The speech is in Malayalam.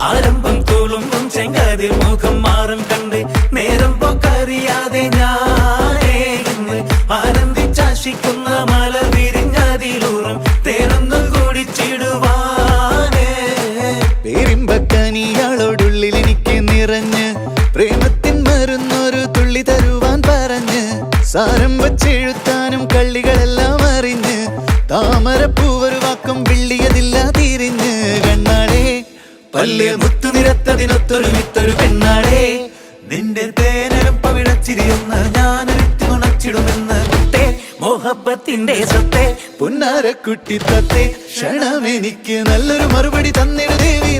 ആരംഭം തോളുമ്പും ചെങ്കതിർ മുഖം മാറും കണ്ട് നേരം പോക്കറിയാതെ ഞാനേ ഇന്ന് ആനന്ദിച്ചാശിക്കുന്ന മല വിരിഞ്ഞതിലൂറും തേനൊന്നു കുടിച്ചിടുവാനേ. പേരിമ്പക്കനിയാളോടുള്ളിൽ എനിക്ക് നിറഞ്ഞ് പ്രേമത്തിൻ മരുന്നൊരു തുള്ളി തരുവാൻ പറഞ്ഞ് സാരം വച്ചെഴുത്താനും കള്ളികളെല്ലാം അറിഞ്ഞ് താമരപ്പൂവൊരു വാക്കം വിള്ളിയതില്ല തിരിഞ്ഞ് കണ്ണാടേ പല്ല് മുത്തു നിരത്തതിനൊത്തൊരു വിത്തൊരു പെണ്ണാടേ നിന്റെ തേനരം പവിടച്ചിരിയൊന്ന് ഞാനൊരുത്തി ഉണച്ചിടുമെന്ന് കുട്ടേ മോഹബത്തിന്റെ സത്തേ പുന്നാരക്കുട്ടി തത്തേ ക്ഷണമെനിക്ക് നല്ലൊരു മറുപടി തന്നിട ദേവി.